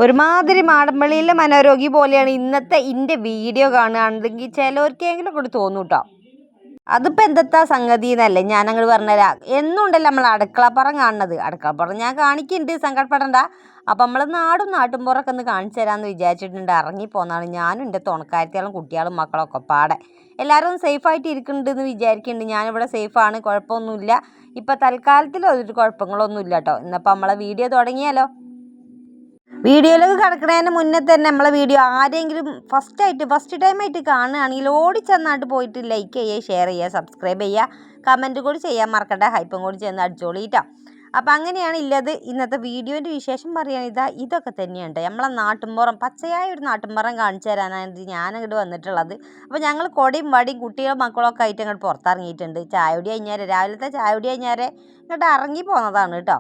ഒരുമാതിരി മാടമ്പള്ളിയിലെ മനോരോഗി പോലെയാണ് ഇന്നത്തെ എൻ്റെ വീഡിയോ കാണുകയാണെങ്കിൽ ചിലവർക്കെങ്കിലും കൂടി തോന്നും കേട്ടോ. അതിപ്പോൾ എന്തെത്താ സംഗതി എന്നല്ലേ ഞാനങ്ങോട്ട് പറഞ്ഞുതരാം. എന്നും ഉണ്ടല്ലോ നമ്മൾ അടുക്കളപ്പുറം കാണുന്നത്. അടുക്കളപ്പുറം ഞാൻ കാണിക്കുന്നുണ്ട്, സങ്കടപ്പെടണ്ട. അപ്പം നമ്മൾ നാട്ടുമ്പുറമൊക്കെ ഒന്ന് കാണിച്ചു തരാമെന്ന് വിചാരിച്ചിട്ടുണ്ട്. ഇറങ്ങിപ്പോന്നാണ് ഞാനും എൻ്റെ തുണക്കാരത്തികളും കുട്ടികളും മക്കളൊക്കെ പാടെ. എല്ലാവരും സേഫായിട്ട് ഇരിക്കുന്നുണ്ടെന്ന് വിചാരിക്കുന്നുണ്ട്. ഞാനിവിടെ സേഫാണ്, കുഴപ്പമൊന്നുമില്ല. ഇപ്പം തൽക്കാലത്തിൽ ഒരു കുഴപ്പങ്ങളൊന്നും ഇല്ല കേട്ടോ. ഇന്നിപ്പോൾ നമ്മളെ വീഡിയോ തുടങ്ങിയാലോ. വീഡിയോയിലേക്ക് കിടക്കുന്നതിന് മുന്നേ തന്നെ നമ്മളെ വീഡിയോ ആരെങ്കിലും ഫസ്റ്റ് ടൈമായിട്ട് കാണുകയാണെങ്കിൽ ഓടിച്ചെന്നായിട്ട് പോയിട്ട് ലൈക്ക് ചെയ്യുക, ഷെയർ ചെയ്യുക, സബ്സ്ക്രൈബ് ചെയ്യുക, കമൻറ്റ് കൂടി ചെയ്യാൻ മറക്കണ്ട. ഹൈപ്പും കൂടി ചെന്ന് അടിച്ചോളിട്ടോ. അപ്പോൾ അങ്ങനെയാണ് ഇല്ലത്. ഇന്നത്തെ വീഡിയോൻ്റെ വിശേഷം പറയുകയാണ് ഇതൊക്കെ തന്നെയുണ്ട്. നമ്മളെ നാട്ടുമ്പുറം, പച്ചയായ ഒരു നാട്ടുമ്പുറം കാണിച്ചു തരാനായിട്ട് ഞാനങ്ങോട്ട് വന്നിട്ടുള്ളത്. അപ്പോൾ ഞങ്ങൾ കൊടിയും വടിയും കുട്ടികളും മക്കളൊക്കെ ആയിട്ട് അങ്ങോട്ട് പുറത്തിറങ്ങിയിട്ടുണ്ട്. ചായകുടി കഴിഞ്ഞാൽ രാവിലത്തെ ചായകുടി കഴിഞ്ഞാൽ ഇങ്ങോട്ട് ഇറങ്ങി പോകുന്നതാണ് കേട്ടോ.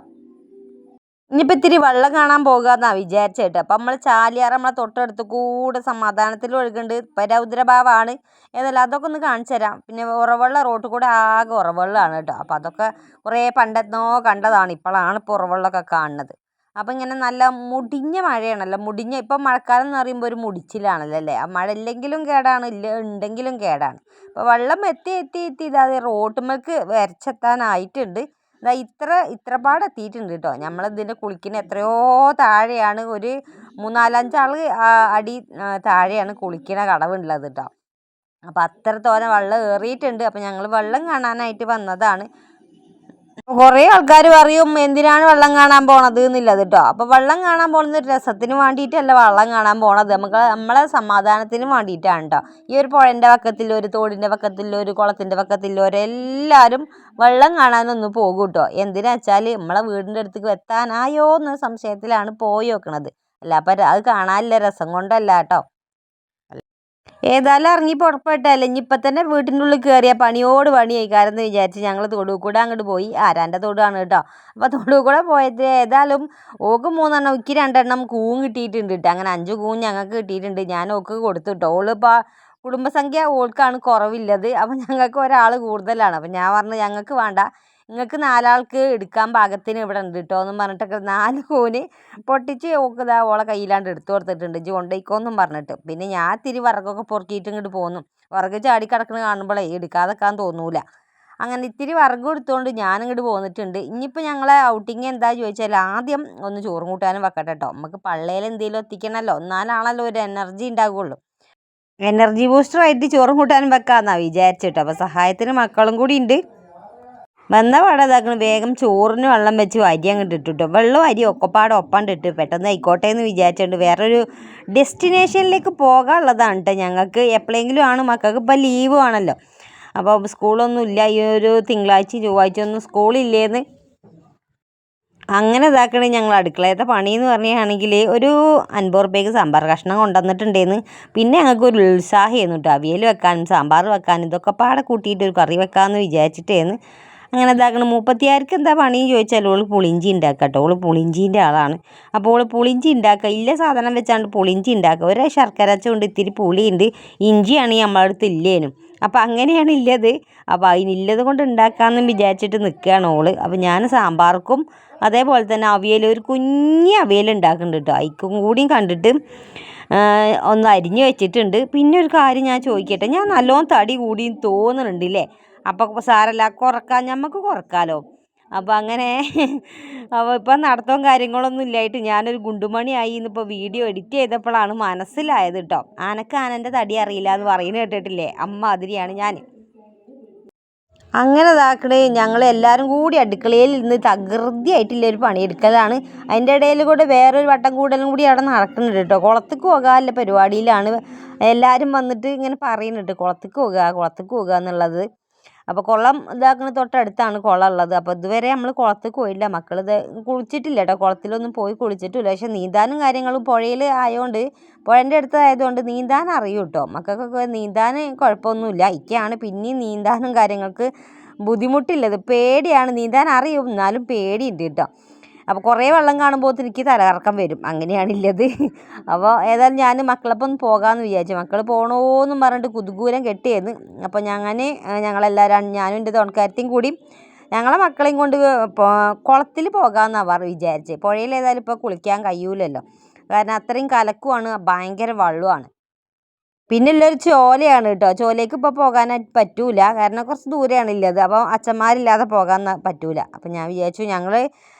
ഇനിയിപ്പോൾ ഇത്തിരി വെള്ളം കാണാൻ പോകുകയെന്നാണ് വിചാരിച്ചേട്ടോ. അപ്പം നമ്മൾ ചാലിയാറ് നമ്മളെ തൊട്ടടുത്ത് കൂടെ സമാധാനത്തിൽ ഒഴുകുന്നുണ്ട്. ഇപ്പം രൗദ്രഭാവമാണ്. ഏതായാലും അതൊക്കെ ഒന്ന് കാണിച്ചു തരാം. പിന്നെ ഉറവെള്ളം റോട്ടിൽ കൂടെ ആകെ ഉറവെള്ളമാണ് കേട്ടോ. അപ്പോൾ അതൊക്കെ കുറേ പണ്ടെന്നോ കണ്ടതാണ്. ഇപ്പോഴാണ് ഇപ്പോൾ ഉറവെള്ളമൊക്കെ കാണുന്നത്. അപ്പം ഇങ്ങനെ നല്ല മുടിഞ്ഞ മഴയാണല്ലോ. ഇപ്പം മഴക്കാലം എന്ന് പറയുമ്പോൾ ഒരു മുടിച്ചിലാണല്ലോ അല്ലേ. ആ മഴ ഇല്ലെങ്കിലും കേടാണ്, ഉണ്ടെങ്കിലും കേടാണ്. അപ്പോൾ വെള്ളം എത്തി ഇതാ റോട്ടുമ്മേക്ക് വരച്ചെത്താനായിട്ടുണ്ട്. ഇത്ര പാടെത്തിയിട്ടുണ്ട് കേട്ടോ. നമ്മളിതിൻ്റെ കുളിക്കുന്ന എത്രയോ താഴെയാണ്. ഒരു 3-4 അടി താഴെയാണ് കുളിക്കുന്ന കടവുള്ളത് കേട്ടോ. അപ്പോൾ അത്രത്തോളം വെള്ളം ഏറിയിട്ടുണ്ട്. അപ്പോൾ ഞങ്ങൾ വെള്ളം കാണാനായിട്ട് വന്നതാണ്. കുറേ ആൾക്കാർ പറയും എന്തിനാണ് വെള്ളം കാണാൻ പോണത് എന്നുള്ളത് കേട്ടോ. അപ്പോൾ വെള്ളം കാണാൻ പോകുന്നത് രസത്തിന് വേണ്ടിയിട്ടല്ല വെള്ളം കാണാൻ പോണത്, നമ്മളെ സമാധാനത്തിന് വേണ്ടിയിട്ടാണ് കേട്ടോ. ഈ ഒരു പുഴൻ്റെ വക്കത്തിലൊരു തോടിൻ്റെ വക്കത്തിലൊരു കുളത്തിൻ്റെ വക്കത്തിലൊരെല്ലാവരും വെള്ളം കാണാനൊന്ന് പോകും കേട്ടോ. എന്തിനാ വെച്ചാൽ നമ്മളെ വീടിൻ്റെ അടുത്തേക്ക് എത്താനായോ എന്ന സംശയത്തിലാണ് പോയി വെക്കണത്. അല്ല അപ്പം അത് കാണാനില്ല, രസം കൊണ്ടല്ല കേട്ടോ. ഏതായാലും ഇറങ്ങി പുറപ്പെട്ടല്ലേ. ഇനിയിപ്പം തന്നെ വീട്ടിൻ്റെ ഉള്ളിൽ കയറിയ പണിയോട് പണിയായിക്കാരെന്ന് വിചാരിച്ച് ഞങ്ങൾ തൊടു കൂടെ അങ്ങോട്ട് പോയി. ആരാൻ്റെ തൊടുകയാണ് കേട്ടോ. അപ്പോൾ തൊടു കൂടെ പോയത് ഏതായാലും ഓക്ക് 3 എനിക്ക് 2 കൂൺ കിട്ടിയിട്ടുണ്ട് കേട്ടോ. അങ്ങനെ 5 കൂൺ ഞങ്ങൾക്ക് കിട്ടിയിട്ടുണ്ട്. ഞാൻ ഓക്ക് കൊടുത്തു കേട്ടോ. ഓളിപ്പോൾ കുടുംബസംഖ്യ ഓൾക്കാണ് കുറവില്ലത്. അപ്പം ഞങ്ങൾക്ക് ഒരാൾ കൂടുതലാണ്. അപ്പം ഞാൻ പറഞ്ഞു ഞങ്ങൾക്ക് വേണ്ട, നിങ്ങൾക്ക് 4 ആൾക്ക് എടുക്കാൻ പാകത്തിന് ഇവിടെ ഉണ്ട് കേട്ടോ എന്നും പറഞ്ഞിട്ടൊക്കെ 4 കൂന് പൊട്ടിച്ച് ഓളെ കയ്യിലാണ്ട് എടുത്തു കൊടുത്തിട്ടുണ്ട്. ഇജ്ജ് കൊണ്ടുപോയിക്കോന്നും പറഞ്ഞിട്ട്. പിന്നെ ഞാൻ ഇത്തിരി വിറകൊക്കെ പൊറുക്കിയിട്ട് ഇങ്ങോട്ട് പോന്നു. വിറക് ചാടിക്കിടക്കണ കാണുമ്പോഴേ എടുക്കാതെക്കാൻ തോന്നൂല. അങ്ങനെ ഇത്തിരി വിറക് എടുത്തുകൊണ്ട് ഞാനിങ്ങോട്ട് പോന്നിട്ടുണ്ട്. ഇനിയിപ്പോൾ ഞങ്ങളെ ഔട്ടിങ് എന്താ ചോദിച്ചാൽ ആദ്യം ഒന്ന് ചോറും കൂട്ടാനും വെക്കട്ടെ കേട്ടോ. നമുക്ക് പള്ളയിൽ എന്തെങ്കിലും എത്തിക്കണമല്ലോ, എന്നാലാണല്ലോ ഒരു എനർജി ഉണ്ടാകുള്ളൂ. എനർജി ബൂസ്റ്ററായിട്ട് ചോറും കൂട്ടാനും വെക്കാമെന്നാണ് വിചാരിച്ചിട്ടോ. അപ്പോൾ സഹായത്തിന് മക്കളും കൂടി ഉണ്ട്. വന്ന പാടെ ഇതാക്കണം, വേഗം ചോറിന് വെള്ളം വെച്ച് അരി അങ്ങോട്ട് ഇട്ടിട്ടോ. വെള്ളം അരി ഒക്കെപ്പാടെ ഒപ്പാണ്ടിട്ട് പെട്ടെന്ന് ആയിക്കോട്ടെ എന്ന് വിചാരിച്ചിട്ടുണ്ട്. വേറൊരു ഡെസ്റ്റിനേഷനിലേക്ക് പോകാനുള്ളതാണ് കേട്ടോ ഞങ്ങൾക്ക്. എപ്പോഴെങ്കിലും ആണ്, മക്കൾക്ക് ഇപ്പോൾ ലീവ് ആണല്ലോ. അപ്പോൾ സ്കൂളൊന്നും ഇല്ല. ഈ ഒരു തിങ്കളാഴ്ച ചൊവ്വാഴ്ച ഒന്നും സ്കൂളില്ലേന്ന് അങ്ങനെ ഇതാക്കണേ. ഞങ്ങൾ അടുക്കളയത്തെ പണി എന്ന് പറയുകയാണെങ്കിൽ ഒരു 50 റുപ്യക്ക് സാമ്പാർ കഷ്ണം കൊണ്ടുവന്നിട്ടുണ്ടേന്ന്. പിന്നെ ഞങ്ങൾക്ക് ഒരു ഉത്സാഹമായിരുന്നു കേട്ടോ. അവിയൽ വെക്കാനും സാമ്പാർ വെക്കാനും ഇതൊക്കെ പാടെ കൂട്ടിയിട്ട് ഒരു കറി വെക്കാമെന്ന് വിചാരിച്ചിട്ടേന്ന് അങ്ങനെ ഇതാക്കണം. 36ക്ക് എന്താ പണി ചോദിച്ചാൽ ഓൾ പുളിഞ്ചി ഉണ്ടാക്കുക കേട്ടോ. ഓൾ പുളിഞ്ചീൻ്റെ ആളാണ്. അപ്പോൾ ഓൾ പുളിഞ്ചി ഉണ്ടാക്കുക, ഇല്ല സാധനം വെച്ചാണ്ട് പുളിഞ്ചി ഉണ്ടാക്കുക. ഒരു ശർക്കര കൊണ്ട് ഇത്തിരി പുളിയുണ്ട്, ഇഞ്ചിയാണ് നമ്മളെ അടുത്ത് ഇല്ലേനും. അപ്പോൾ അങ്ങനെയാണ് ഇല്ലത്. അപ്പോൾ അതിനില്ലത് കൊണ്ട് ഉണ്ടാക്കാമെന്ന് വിചാരിച്ചിട്ട് നിൽക്കുകയാണ് ഓള്. അപ്പോൾ ഞാൻ സാമ്പാർക്കും അതേപോലെ തന്നെ അവിയൽ, ഒരു കുഞ്ഞ് അവിയൽ ഉണ്ടാക്കുന്നുണ്ട് കേട്ടോ. അതിക്കും കൂടിയും കണ്ടിട്ട് ഒന്ന് അരിഞ്ഞ് വെച്ചിട്ടുണ്ട്. പിന്നെ ഒരു കാര്യം ഞാൻ ചോദിക്കട്ടെ, ഞാൻ നല്ലോണം തടി കൂടിയും തോന്നുന്നുണ്ട് ഇല്ലേ? അപ്പോൾ സാരല്ല, നമുക്ക് കുറക്കാമല്ലോ. അപ്പോൾ അങ്ങനെ അപ്പോൾ ഇപ്പം നടത്തവും കാര്യങ്ങളൊന്നും ഇല്ലായിട്ട് ഞാനൊരു ഗുണ്ടുമണിയായി ഇന്നിപ്പോൾ വീഡിയോ എഡിറ്റ് ചെയ്തപ്പോഴാണ് മനസ്സിലായത് കേട്ടോ. ആനൻ്റെ തടി അറിയില്ല എന്ന് പറയുന്നത് കേട്ടിട്ടില്ലേ? അതിരിയാണ് ഞാൻ. അങ്ങനെ ഇതാക്കണേ, ഞങ്ങൾ എല്ലാവരും കൂടി അടുക്കളയിൽ നിന്ന് തകൃതിയായിട്ടുള്ളൊരു പണിയെടുക്കലാണ്. അതിൻ്റെ ഇടയിൽ കൂടെ വേറൊരു വട്ടം കൂടലും കൂടി അവിടെ നടക്കുന്നുണ്ട് കേട്ടോ. കുളത്തേക്ക് പോകാനുള്ള പരിപാടിയിലാണ് എല്ലാവരും വന്നിട്ട് ഇങ്ങനെ പറയുന്നുണ്ട്, കുളത്തേക്ക് പോകുക എന്നുള്ളത്. അപ്പോൾ കുളം ഇതാക്കുന്ന തൊട്ടടുത്താണ് കുളം ഉള്ളത്. അപ്പോൾ ഇതുവരെ നമ്മൾ കുളത്തേക്ക് പോയില്ല. മക്കളിത് കുളിച്ചിട്ടില്ല കേട്ടോ. കുളത്തിലൊന്നും പോയി കുളിച്ചിട്ടില്ല. പക്ഷെ നീന്താനും കാര്യങ്ങളും പുഴയിൽ ആയതുകൊണ്ട്, പുഴൻ്റെ അടുത്തായതുകൊണ്ട് നീന്താൻ അറിയും കേട്ടോ. മക്കൾക്കൊക്കെ നീന്താൻ കുഴപ്പമൊന്നുമില്ല. ഇക്കയാണ് പിന്നെയും നീന്താനും കാര്യങ്ങൾക്ക് ബുദ്ധിമുട്ടില്ലത്. പേടിയാണ്, നീന്താൻ അറിയും എന്നാലും പേടിയുണ്ട് കേട്ടോ. അപ്പോൾ കുറേ വെള്ളം കാണുമ്പോൾ എനിക്ക് തലകറക്കം വരും. അങ്ങനെയാണില്ലത്. അപ്പോൾ ഏതായാലും ഞാൻ മക്കളപ്പം ഒന്ന് പോകാമെന്ന് വിചാരിച്ചു. മക്കൾ പോകണമെന്നും പറഞ്ഞിട്ട് കുതുകൂലം കെട്ടിയെന്ന്. അപ്പോൾ ഞങ്ങളെല്ലാവരും, ഞാനും എൻ്റെ തുണക്കാരത്തെയും കൂടി ഞങ്ങളെ മക്കളെയും കൊണ്ട് കുളത്തിൽ പോകാമെന്നാണ് വിചാരിച്ചത്. പുഴയിൽ ഏതായാലും ഇപ്പോൾ കുളിക്കാൻ കഴിയൂലല്ലോ. കാരണം അത്രയും കലക്കുമാണ്, ഭയങ്കര വെള്ളമാണ്. പിന്നെ ഉള്ളൊരു ചോലയാണ് കേട്ടോ. ചോലയ്ക്ക് ഇപ്പോൾ പോകാനായിട്ട് പറ്റൂല, കാരണം കുറച്ച് ദൂരെയാണ് ഉള്ളത്. അപ്പോൾ അച്ഛന്മാരില്ലാതെ പോകാൻ പറ്റൂല. അപ്പം ഞാൻ വിചാരിച്ചു ഞങ്ങൾ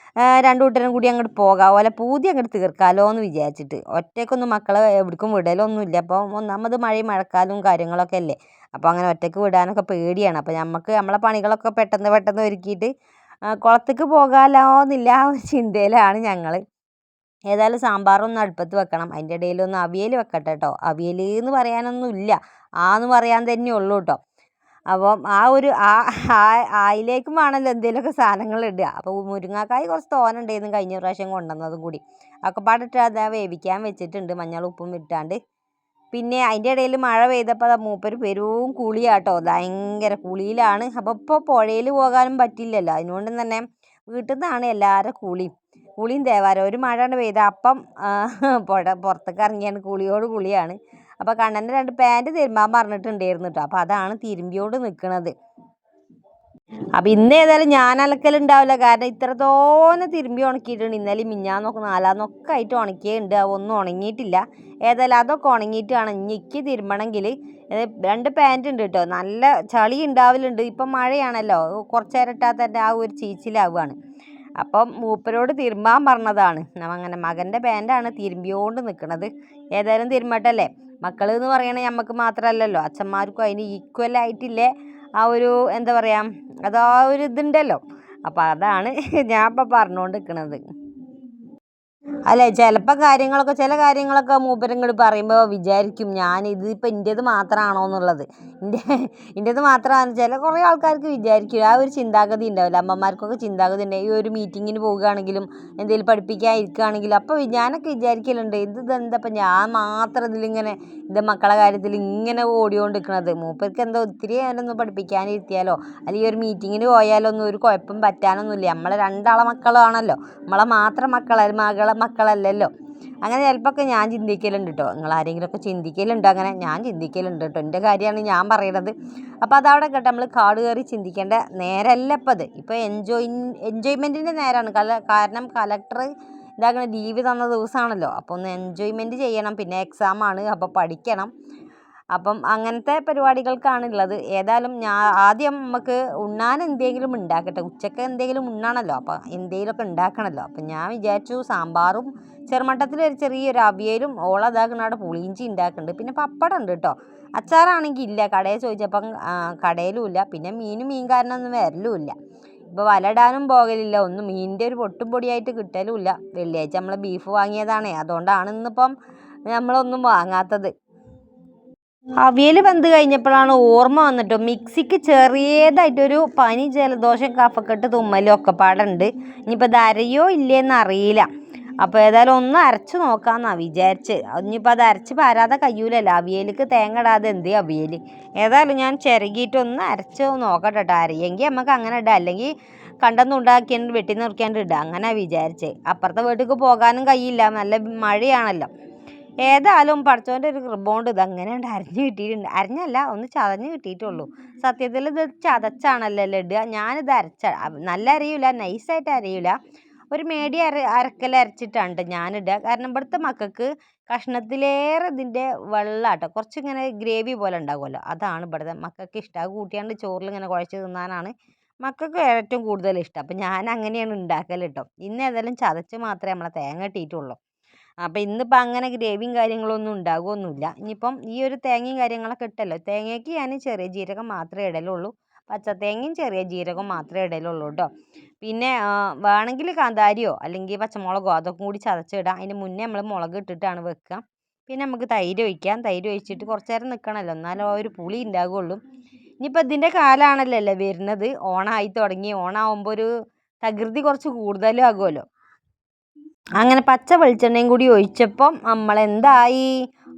രണ്ടു കൂട്ടരും കൂടി അങ്ങോട്ട് പോകാം, ഓലെ പൂതി അങ്ങോട്ട് തീർക്കാമല്ലോ എന്ന് വിചാരിച്ചിട്ട്. ഒറ്റയ്ക്കൊന്നും മക്കളെ എവിടേക്കും വിടലൊന്നുമില്ല. അപ്പോൾ ഒന്നാമത് മഴയും മഴക്കാലവും കാര്യങ്ങളൊക്കെ അല്ലേ. അപ്പോൾ അങ്ങനെ ഒറ്റയ്ക്ക് വിടാനൊക്കെ പേടിയാണ്. അപ്പോൾ നമുക്ക് നമ്മളെ പണികളൊക്കെ പെട്ടെന്ന് ഒരുക്കിയിട്ട് കുളത്തേക്ക് പോകാമല്ലോ എന്നില്ല ആ ഒരു ചിന്തയിലാണ് ഞങ്ങൾ. ഏതായാലും സാമ്പാറൊന്ന് അടുപ്പത്ത് വെക്കണം, അതിൻ്റെ ഇടയിലൊന്ന് അവിയൽ വെക്കട്ടെ കേട്ടോ. അവിയൽ എന്ന് പറയാനൊന്നും ഇല്ല, ആന്ന് പറയാൻ തന്നെ ഉള്ളൂ കേട്ടോ. അപ്പം ആയിലേക്കും വേണമല്ലോ എന്തെങ്കിലുമൊക്കെ സാധനങ്ങൾ ഇടുക. അപ്പോൾ മുരിങ്ങാക്കായ് കുറച്ച് തോനുണ്ടായിരുന്നു കഴിഞ്ഞ പ്രാവശ്യം കൊണ്ടുവന്നതും കൂടി. ഒക്കെ പാടിട്ട് അതാ വേവിക്കാൻ വെച്ചിട്ടുണ്ട്, മഞ്ഞൾ ഉപ്പും ഇട്ടാണ്ട്. പിന്നെ അതിൻ്റെ ഇടയിൽ മഴ പെയ്തപ്പോൾ അത് മൂപ്പര് പെരും കുളിയാട്ടോ, ഭയങ്കര കുളിയിലാണ്. അപ്പോൾ ഇപ്പോൾ പുഴയിൽ പോകാനും പറ്റില്ലല്ലോ, അതിനുകൊണ്ട് തന്നെ വീട്ടിൽ നിന്നാണ് എല്ലാവരും കുളിയും തേവാരം. ഒരു മഴ പെയ്ത അപ്പം പുറത്തേക്ക് ഇറങ്ങിയാണ്, കുളിയാണ്. അപ്പോൾ കണ്ണൻ്റെ 2 പാൻറ്റ് തിരുമ്പാൻ പറഞ്ഞിട്ടുണ്ടായിരുന്നു കേട്ടോ. അപ്പോൾ അതാണ് തിരുമ്പിയോട് നിൽക്കുന്നത്. അപ്പോൾ ഇന്ന് ഏതായാലും ഞാൻ അലക്കലുണ്ടാവില്ല, കാരണം ഇത്രത്തോനെ തിരുമ്പി ഉണക്കിയിട്ടുണ്ട്. ഇന്നലെ മിഞ്ഞാന്നൊക്കെ നാലാന്നൊക്കെ ആയിട്ട് ഉണക്കിയുണ്ട്, ഒന്നും ഉണങ്ങിയിട്ടില്ല. ഏതായാലും അതൊക്കെ ഉണങ്ങിയിട്ട് വേണം ഇനിക്ക് തിരുമ്പണമെങ്കിൽ. 2 പാൻറ്റ് ഉണ്ട് കേട്ടോ, നല്ല ചളി ഉണ്ടാവലുണ്ട്. ഇപ്പം മഴയാണല്ലോ, കുറച്ച് നേരം ഇട്ടാൽ തന്നെ ആ ഒരു ചീച്ചിലാവുകയാണ്. അപ്പം മൂപ്പരോട് തിരുമ്പാൻ പറഞ്ഞതാണ്. അങ്ങനെ മകൻ്റെ പാൻറ്റാണ് തിരുമ്പിയോണ്ട് നിൽക്കുന്നത്. ഏതായാലും തിരുമ്പട്ടല്ലേ, മക്കൾ എന്ന് പറയണത് നമുക്ക് മാത്രമല്ലല്ലോ, അച്ഛന്മാർക്കും അതിന് ഈക്വലായിട്ടില്ലേ ആ ഒരു എന്താ പറയുക, അതാ ഒരു ഇതുണ്ടല്ലോ. അപ്പോൾ അതാണ് ഞാൻ ഇപ്പോൾ പറഞ്ഞുകൊണ്ട് നിൽക്കുന്നത്. അല്ലേ, ചില കാര്യങ്ങളൊക്കെ മൂപ്പരിങ്ങോട്ട് പറയുമ്പോൾ വിചാരിക്കും ഞാൻ ഇതിപ്പോൾ എൻ്റേത് മാത്രമാണോ എന്നുള്ളത്. എൻ്റേത് മാത്രമാണ് കുറേ ആൾക്കാർക്ക് വിചാരിക്കും, ആ ഒരു ചിന്താഗതി ഉണ്ടാവില്ല. അമ്മമാർക്കൊക്കെ ചിന്താഗതി ഉണ്ട്. ഈ ഒരു മീറ്റിങ്ങിന് പോവുകയാണെങ്കിലും എന്തെങ്കിലും പഠിപ്പിക്കാൻ ഇരിക്കുകയാണെങ്കിലും അപ്പോൾ ഞാനൊക്കെ വിചാരിക്കലുണ്ട്, ഇതെന്തപ്പം ഞാൻ മാത്രം ഇതിലിങ്ങനെ എൻ്റെ മക്കളെ കാര്യത്തിൽ ഇങ്ങനെ ഓടിക്കൊണ്ട് നിൽക്കുന്നത്. മൂപ്പർക്ക് എന്തോ ഒത്തിരി നേരമൊന്നും പഠിപ്പിക്കാനിരുത്തിയാലോ അല്ലെങ്കിൽ ഒരു മീറ്റിങ്ങിന് പോയാലോ ഒന്നും ഒരു കുഴപ്പം പറ്റാനൊന്നുമില്ല. നമ്മളെ 2 ആളെ മക്കളാണല്ലോ, നമ്മളെ മാത്രം മകളെ മക്കളല്ലല്ലോ. അങ്ങനെ ചിലപ്പോൾ ഞാൻ ചിന്തിക്കലുണ്ട് കേട്ടോ. നിങ്ങൾ ആരെങ്കിലുമൊക്കെ ചിന്തിക്കലുണ്ട് അങ്ങനെ? ഞാൻ ചിന്തിക്കലുണ്ട് കേട്ടോ, എൻ്റെ കാര്യമാണ് ഞാൻ പറയുന്നത്. അപ്പോൾ അതവിടെ കേട്ടോ, നമ്മൾ കാട് കയറി ചിന്തിക്കേണ്ട നേരമല്ല ഇപ്പം അത്. ഇപ്പോൾ എൻജോയ്മെൻറ്റിൻ്റെ നേരമാണ്. കാരണം കളക്ടർ ഇതാക്കണ ലീവ് തന്ന ദിവസമാണല്ലോ. അപ്പോൾ ഒന്ന് എൻജോയ്മെൻറ്റ് ചെയ്യണം. പിന്നെ എക്സാമാണ്, അപ്പോൾ പഠിക്കണം. അപ്പം അങ്ങനത്തെ പരിപാടികൾക്കാണുള്ളത്. ഏതായാലും ആദ്യം നമുക്ക് ഉണ്ണാൻ എന്തെങ്കിലും ഉണ്ടാക്കട്ടെ, ഉച്ചക്ക് എന്തെങ്കിലും ഉണ്ണാണല്ലോ, അപ്പോൾ എന്തെങ്കിലുമൊക്കെ ഉണ്ടാക്കണമല്ലോ. അപ്പം ഞാൻ വിചാരിച്ചു സാമ്പാറും ചെറുമട്ടത്തിലൊരു ചെറിയൊരു അവിയലും ഓളതാക്കണ പുളിയിഞ്ചി ഉണ്ടാക്കുന്നുണ്ട്. പിന്നെ പപ്പടം ഉണ്ട് കേട്ടോ. അച്ചാറാണെങ്കിൽ ഇല്ല, കടയിൽ ചോദിച്ചപ്പം കടയിലും ഇല്ല. പിന്നെ മീൻകാരനൊന്നും വരലുമില്ല. ഇപ്പോൾ വല ഇടാനും പോകലില്ല, ഒന്നും മീനിൻ്റെ ഒരു പൊട്ടും പൊടിയായിട്ട് കിട്ടലുമില്ല. വെള്ളിയാഴ്ച നമ്മൾ ബീഫ് വാങ്ങിയതാണേ, അതുകൊണ്ടാണ് ഇന്നിപ്പം നമ്മളൊന്നും വാങ്ങാത്തത്. അവിയൽ വെന്ത് കഴിഞ്ഞപ്പോഴാണ് ഓർമ്മ വന്നിട്ടോ, മിക്സിക്ക് ചെറിയതായിട്ടൊരു പനി, ജലദോഷം, കഫക്കെട്ട്, തുമ്മലും ഒക്കെ പാടുണ്ട്. ഇനിയിപ്പോൾ ഇത് അരയോ ഇല്ലേന്ന് അറിയില്ല. അപ്പോൾ ഏതായാലും ഒന്ന് അരച്ച് നോക്കാമെന്നാണ് വിചാരിച്ച്. ഇനിയിപ്പോൾ അത് അരച്ച് പാരാതെ കഴിയൂലല്ലോ, അവിയലിക്ക് തേങ്ങ ഇടാതെ എന്ത് അവിയൽ. ഏതായാലും ഞാൻ ചിരകിയിട്ടൊന്ന് അരച്ച് നോക്കട്ടെ കേട്ടോ. അരിയെങ്കിൽ നമുക്ക് അങ്ങനെ ഇടാം, അല്ലെങ്കിൽ കണ്ടൊന്നും ഉണ്ടാക്കിയാണ്ട് വെട്ടി നിർക്കാണ്ട് ഇടാം, അങ്ങനെ വിചാരിച്ച്. അപ്പുറത്തെ വീട്ടിലേക്ക് പോകാനും കഴിയില്ല, നല്ല മഴയാണല്ലോ. ഏതായാലും പഠിച്ചവൻ്റെ ഒരു കൃപ ഇതങ്ങനെയുണ്ട് അരിഞ്ഞ് കിട്ടിയിട്ടുണ്ട്. അരിഞ്ഞല്ല, ഒന്ന് ചതഞ്ഞ് കിട്ടിയിട്ടുള്ളൂ. സത്യത്തിൽ ഇത് ചതച്ചാണല്ലോ ഇടുക. ഞാനിത് നല്ല അരയില്ല, നൈസായിട്ട് അരയില്ല, ഒരു മീഡിയം അരച്ചിട്ടാണ് ഞാനിടുക. കാരണം ഇവിടുത്തെ മക്കൾക്ക് കഷ്ണത്തിലേറെ ഇതിൻ്റെ വെള്ളാട്ടോ, കുറച്ചിങ്ങനെ ഗ്രേവി പോലെ ഉണ്ടാകുമല്ലോ, അതാണ് ഇവിടുത്തെ മക്കൾക്ക് ഇഷ്ടം. അത് കൂട്ടിയാണ്ട് ചോറിൽ ഇങ്ങനെ കുഴച്ച് തിന്നാനാണ് മക്കൾക്ക് ഏറ്റവും കൂടുതൽ ഇഷ്ടം. അപ്പം ഞാൻ അങ്ങനെയാണ് ഉണ്ടാക്കൽ കേട്ടോ. ഇന്ന് ഏതായാലും ചതച്ച് മാത്രമേ നമ്മളെ തേങ്ങ ഇട്ടിട്ടുള്ളൂ. അപ്പോൾ ഇന്നിപ്പോൾ അങ്ങനെ ഗ്രേവിയും കാര്യങ്ങളൊന്നും ഉണ്ടാകുമൊന്നുമില്ല. ഇനിയിപ്പം ഈ ഒരു തേങ്ങയും കാര്യങ്ങളൊക്കെ ഇട്ടല്ലോ, തേങ്ങയ്ക്ക് ഞാൻ ചെറിയ ജീരകം മാത്രമേ ഇടലുള്ളൂ, പച്ചത്തേങ്ങയും ചെറിയ ജീരകം മാത്രമേ ഇടലുള്ളൂ കേട്ടോ. പിന്നെ വേണമെങ്കിൽ കാന്താരിയോ അല്ലെങ്കിൽ പച്ചമുളകോ അതൊക്കെ കൂടി ചതച്ചിടാം. അതിന് മുന്നേ നമ്മൾ മുളക് ഇട്ടിട്ടാണ് വെക്കുക. പിന്നെ നമുക്ക് തൈര് ഒഴിക്കാം, തൈര് ഒഴിച്ചിട്ട് കുറച്ച് നേരം നിൽക്കണമല്ലോ, എന്നാലും ആ ഒരു പുളി ഉണ്ടാകുള്ളൂ. ഇനിയിപ്പോൾ ഇതിൻ്റെ കാലമാണല്ലോ വരുന്നത്, ഓണമായി തുടങ്ങി. ഓണമാകുമ്പോൾ ഒരു തകൃതി കുറച്ച് കൂടുതലും ആകുമല്ലോ. അങ്ങനെ പച്ച വെളിച്ചെണ്ണയും കൂടി ഒഴിച്ചപ്പം നമ്മളെന്തായി,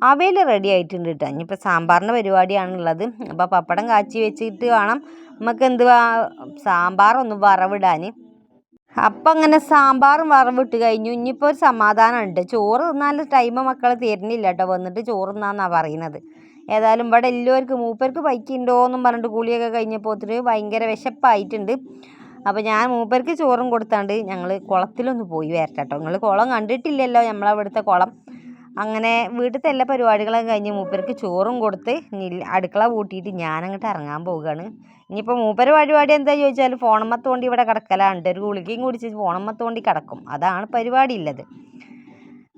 അവിയൽ റെഡി ആയിട്ടുണ്ട് കേട്ടോ. ഇനിയിപ്പോൾ സാമ്പാറിൻ്റെ പരിപാടിയാണുള്ളത്. അപ്പോൾ പപ്പടം കാച്ചി വെച്ചിട്ട് വേണം നമുക്ക് സാമ്പാറൊന്ന് വറവിടാൻ. അപ്പം അങ്ങനെ സാമ്പാറും വറവിട്ട് കഴിഞ്ഞു. ഇനിയിപ്പോൾ ഒരു സമാധാനമുണ്ട്, ചോറ് തിന്നാൽ ടൈം മക്കൾ തരുന്നില്ല കേട്ടോ, വന്നിട്ട് ചോറ് തിന്നാന്നാണ് പറയുന്നത്. ഏതായാലും ഇവിടെ എല്ലാവർക്കും മൂപ്പർക്ക് പൈക്കുണ്ടോ എന്നും പറഞ്ഞിട്ട് കുളിയൊക്കെ കഴിഞ്ഞപ്പോൾ ഭയങ്കര വിശപ്പായിട്ടുണ്ട്. അപ്പോൾ ഞാൻ മൂപ്പർക്ക് ചോറും കൊടുത്താണ്ട് ഞങ്ങൾ കുളത്തിലൊന്ന് പോയി വരട്ടെ കേട്ടോ. നിങ്ങൾ കുളം കണ്ടിട്ടില്ലല്ലോ നമ്മളവിടുത്തെ കുളം. അങ്ങനെ വീട്ടിലത്തെ എല്ലാ പരിപാടികളൊക്കെ കഴിഞ്ഞ് മൂപ്പർക്ക് ചോറും കൊടുത്ത് അടുക്കള പൂട്ടിയിട്ട് ഞാനങ്ങോട്ട് ഇറങ്ങാൻ പോവുകയാണ്. ഇനിയിപ്പോൾ മൂപ്പര് പരിപാടി എന്താ ചോദിച്ചാൽ ഫോണമ്മത്തോണ്ടി ഇവിടെ കിടക്കലാണ്ട്. ഒരു ഗുളികയും കുടിച്ച് ഫോണമ്മത്തോണ്ടി കിടക്കും. അതാണ് പരിപാടി ഉള്ളത്.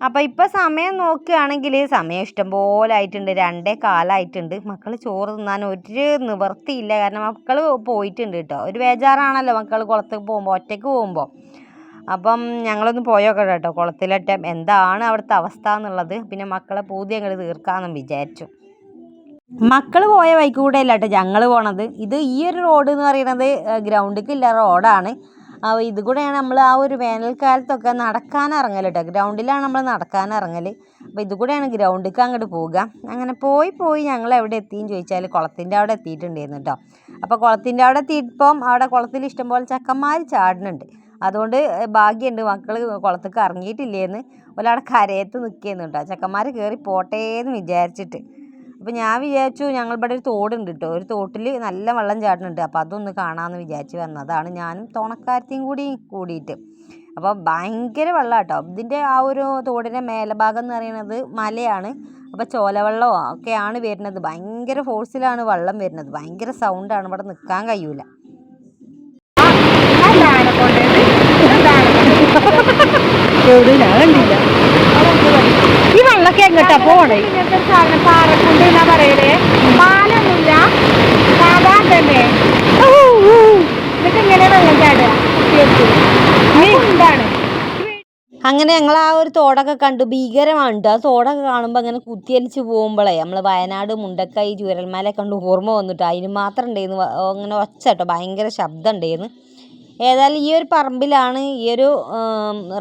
അപ്പോൾ ഇപ്പോൾ സമയം നോക്കുകയാണെങ്കിൽ സമയം ഇഷ്ടംപോലെ ആയിട്ടുണ്ട്. 2:15 മക്കൾ ചോറ് തിന്നാൻ ഒരു നിവർത്തിയില്ല. കാരണം മക്കൾ പോയിട്ടുണ്ട് കേട്ടോ. ഒരു ബേജാറാണല്ലോ മക്കൾ കുളത്തേക്ക് പോകുമ്പോൾ, ഒറ്റയ്ക്ക് പോകുമ്പോൾ. അപ്പം ഞങ്ങളൊന്ന് പോയോക്കട്ടെ കേട്ടോ കുളത്തിലൊക്കെ എന്താണ് അവിടുത്തെ അവസ്ഥ എന്നുള്ളത്. പിന്നെ മക്കളെ പൂതി ഞങ്ങൾ തീർക്കാമെന്നും വിചാരിച്ചു. മക്കൾ പോയ വഴിക്ക് കൂടെ അല്ല കേട്ടോ ഞങ്ങൾ പോണത്. ഇത് ഈ ഒരു റോഡ് എന്ന് പറയുന്നത് ഗ്രൗണ്ടിലേക്കില്ല റോഡാണ്. ഇത് കൂടെയാണ് നമ്മൾ ആ ഒരു വേനൽക്കാലത്തൊക്കെ നടക്കാനിറങ്ങൽ കേട്ടോ. ഗ്രൗണ്ടിലാണ് നമ്മൾ നടക്കാനിറങ്ങൽ. അപ്പോൾ ഇത് കൂടെയാണ് ഗ്രൗണ്ടിലേക്ക് അങ്ങോട്ട് പോവുക. അങ്ങനെ പോയി ഞങ്ങൾ എവിടെ എത്തിയെന്ന് ചോദിച്ചാൽ കുളത്തിൻ്റെ അവിടെ എത്തിയിട്ടുണ്ടായിരുന്നു കേട്ടോ. അപ്പോൾ കുളത്തിൻ്റെ അവിടെ എത്തിയപ്പം അവിടെ കുളത്തിൽ ഇഷ്ടംപോലെ ചെക്കന്മാർ ചാടുന്നുണ്ട്. അതുകൊണ്ട് ഭാഗ്യമുണ്ട് മക്കൾ കുളത്തേക്ക് ഇറങ്ങിയിട്ടില്ലേന്ന്. ഒരാടെ കരയത്ത് നിൽക്കുകയെന്ന് കേട്ടോ. ചെക്കന്മാർ കയറി പോട്ടേന്ന് വിചാരിച്ചിട്ട്. അപ്പോൾ ഞാൻ വിചാരിച്ചു ഞങ്ങളിവിടെ ഒരു തോടുണ്ട് കേട്ടോ. ഒരു തോട്ടിൽ നല്ല വെള്ളം ചാടുന്നുണ്ട്. അപ്പോൾ അതൊന്ന് കാണാമെന്ന് വിചാരിച്ച് വന്നതാണ് ഞാനും തുണക്കാരത്തെയും കൂടിയിട്ട്. അപ്പോൾ ഭയങ്കര വെള്ളം കേട്ടോ. ഇതിൻ്റെ ആ ഒരു തോടിൻ്റെ മേലഭാഗം എന്ന് പറയുന്നത് മലയാണ്. അപ്പോൾ ചോലവെള്ളമോ ഒക്കെയാണ് വരുന്നത്. ഭയങ്കര ഫോഴ്സിലാണ് വെള്ളം വരുന്നത്. ഭയങ്കര സൗണ്ടാണ്. ഇവിടെ നിൽക്കാൻ കഴിയൂല. ഈ വെള്ളമൊക്കെ എങ്ങോട്ടാ പോണേ? പാറക്കുണ്ട് എന്നാ പറയലേ. പാലൊന്നുമില്ല, സാധാ തന്നെ. ഇതൊക്കെ ഇങ്ങനെ വെള്ളം ചാടുക എന്താണ്. അങ്ങനെ ഞങ്ങൾ ആ ഒരു തോടൊക്കെ കണ്ടു. ഭീകരമാണ് ആ തോടൊക്കെ കാണുമ്പോൾ അങ്ങനെ കുത്തിയലിച്ച് പോകുമ്പോഴേ നമ്മൾ വയനാട് മുണ്ടക്കൈ ചൂരൽമല കണ്ട് ഓർമ്മ വന്നിട്ട് അതിന് മാത്രം ഉണ്ടായിരുന്നു അങ്ങനെ ഒച്ച കേട്ടോ. ഭയങ്കര ശബ്ദം ഉണ്ടായിരുന്നു. ഏതായാലും ഈ ഒരു പറമ്പിലാണ്, ഈ ഒരു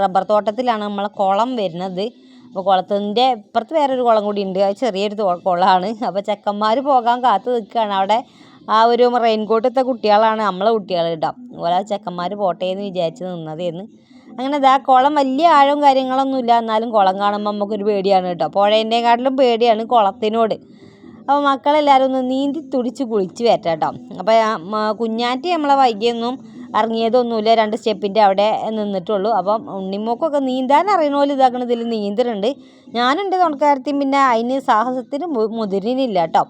റബ്ബർ തോട്ടത്തിലാണ് നമ്മളെ കുളം വരുന്നത്. അപ്പോൾ കുളത്തിൻ്റെ ഇപ്പുറത്ത് വേറൊരു കുളം കൂടി ഉണ്ട്. അത് ചെറിയൊരു കുളമാണ്. അപ്പോൾ ചെക്കന്മാർ പോകാൻ കാത്തു നിൽക്കുകയാണ്. അവിടെ ആ ഒരു റെയിൻകോട്ടത്തെ കുട്ടികളാണ് നമ്മളെ കുട്ടികൾ കേട്ടോ. ഓരോ ചെക്കന്മാർ പോട്ടെ എന്ന് വിചാരിച്ച് നിന്നതേന്ന്. അങ്ങനെ ഇതാ കുളം വലിയ ആഴവും കാര്യങ്ങളൊന്നുമില്ല. എന്നാലും കുളം കാണുമ്പോൾ നമുക്കൊരു പേടിയാണ് കേട്ടോ. പുഴേൻ്റെക്കാട്ടിലും പേടിയാണ് കുളത്തിനോട്. അപ്പോൾ മക്കളെല്ലാവരും ഒന്ന് നീന്തി തുടിച്ച് കുളിച്ച് വരട്ടെ കേട്ടോ. അപ്പോൾ കുഞ്ഞാറ്റി നമ്മളെ വൈകിയൊന്നും ഇറങ്ങിയതൊന്നുമില്ല. 2 സ്റ്റെപ്പിൻ്റെ അവിടെ നിന്നിട്ടുള്ളൂ. അപ്പം ഉണ്ണിമോക്കൊക്കെ നീന്താൻ അറിയണ പോലെ ഇതാക്കണ ഇതിൽ നീന്തലുണ്ട്. ഞാനുണ്ട് തുണക്കാരത്തിയും. പിന്നെ അതിന് സാഹസത്തിന് മുതിരിനില്ല കേട്ടോ.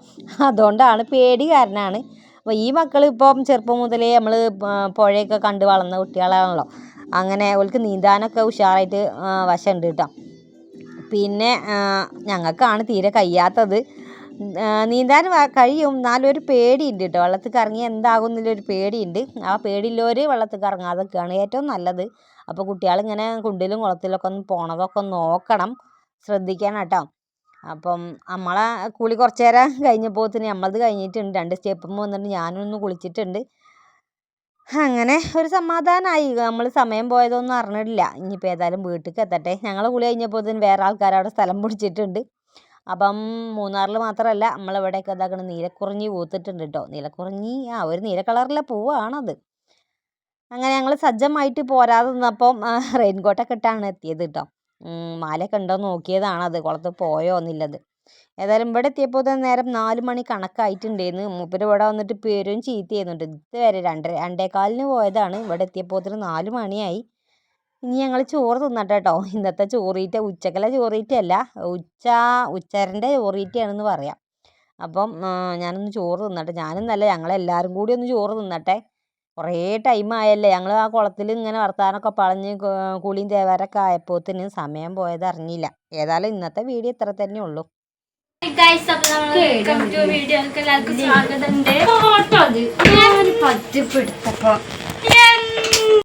അതുകൊണ്ടാണ് പേടി കാരണമാണ്. അപ്പോൾ ഈ മക്കൾ ഇപ്പം ചെറുപ്പം മുതലേ നമ്മൾ പുഴയൊക്കെ കണ്ട് വളർന്ന കുട്ടികളാണല്ലോ. അങ്ങനെ അവൾക്ക് നീന്താനൊക്കെ ഉഷാറായിട്ട് വശമുണ്ട് കേട്ടോ. പിന്നെ ഞങ്ങൾക്കാണ് തീരെ കഴിയാത്തത്. നീന്താൻ കഴിയും, എന്നാലും ഒരു പേടിയുണ്ട് കേട്ടോ. വെള്ളത്തിൽ ഇറങ്ങി എന്താകും എന്നുള്ളൊരു പേടിയുണ്ട്. ആ പേടിയുള്ളവർ വെള്ളത്തിൽ ഇറങ്ങാതൊക്കെയാണ് ഏറ്റവും നല്ലത്. അപ്പോൾ കുട്ടികളിങ്ങനെ കുണ്ടിലും കുളത്തിലൊക്കെ ഒന്ന് പോണതൊക്കെ ഒന്ന് നോക്കണം, ശ്രദ്ധിക്കണം കേട്ടോ. അപ്പം നമ്മളെ കുളി കുറച്ച് നേരം കഴിഞ്ഞപ്പോഴത്തേന് നമ്മളത് കഴിഞ്ഞിട്ടുണ്ട്. 2 സ്റ്റെപ്പും വന്നിട്ട് ഞാനൊന്ന് കുളിച്ചിട്ടുണ്ട്. അങ്ങനെ ഒരു സമാധാനമായി. നമ്മൾ സമയം പോയതൊന്നും അറിഞ്ഞിട്ടില്ല. ഇനിയിപ്പോൾ ഏതായാലും വീട്ടിലേക്ക് എത്തട്ടെ. ഞങ്ങൾ കുളി കഴിഞ്ഞപ്പോഴത്തേന് വേറെ ആൾക്കാർ അവിടെ സ്ഥലം പിടിച്ചിട്ടുണ്ട്. അപ്പം മൂന്നാറിൽ മാത്രമല്ല നമ്മളിവിടെയൊക്കെ ഇതാക്കണം നീലക്കുറിഞ്ഞി പൂത്തിട്ടുണ്ട് കേട്ടോ. നീലക്കുറിഞ്ഞി ഒരു നീല കളറിലെ പൂവാണത്. അങ്ങനെ ഞങ്ങൾ സജ്ജമായിട്ട് പോരാതെ നിന്നപ്പം റെയിൻകോട്ടൊക്കെ ഇട്ടാണ് എത്തിയത് കേട്ടോ. മാലയൊക്കെ ഉണ്ടോ നോക്കിയതാണത്, കുളത്ത് പോയോ എന്നുള്ളത്. ഏതായാലും ഇവിടെ എത്തിയപ്പോൾ തന്നെ നേരം 4 മണി കണക്കായിട്ടുണ്ടായിരുന്നു. മൂപ്പര് ഇവിടെ വന്നിട്ട് പേരും ചീത്ത ചെയ്യുന്നുണ്ട്. ഇതുവരെ 2:15 പോയതാണ്. ഇവിടെ എത്തിയപ്പോൾ 4 മണിയായി. ഇനി ഞങ്ങൾ ചോറ് തിന്നട്ടെ കേട്ടോ. ഇന്നത്തെ ചോറീറ്റ ഉച്ചക്കല ചോറീറ്റല്ല, ഉച്ചരൻ്റെ ചോറീറ്റയാണെന്ന് പറയാം. അപ്പം ഞാനൊന്ന് ചോറ് തിന്നട്ടെ. ഞാനെന്നല്ല ഞങ്ങളെല്ലാവരും കൂടി ഒന്ന് ചോറ് തിന്നട്ടെ. കുറേ ടൈമായല്ലേ. ഞങ്ങൾ ആ കുളത്തിൽ ഇങ്ങനെ വർത്താനമൊക്കെ പറഞ്ഞ് കുളിയും തേവാരൊക്കെ ആയപ്പോഴത്തേന് സമയം പോയത് അറിഞ്ഞില്ല. ഏതായാലും ഇന്നത്തെ വീഡിയോ ഇത്ര തന്നെ ഉള്ളൂ. വീഡിയോക്ക് എല്ലാവർക്കും സ്വാഗതം.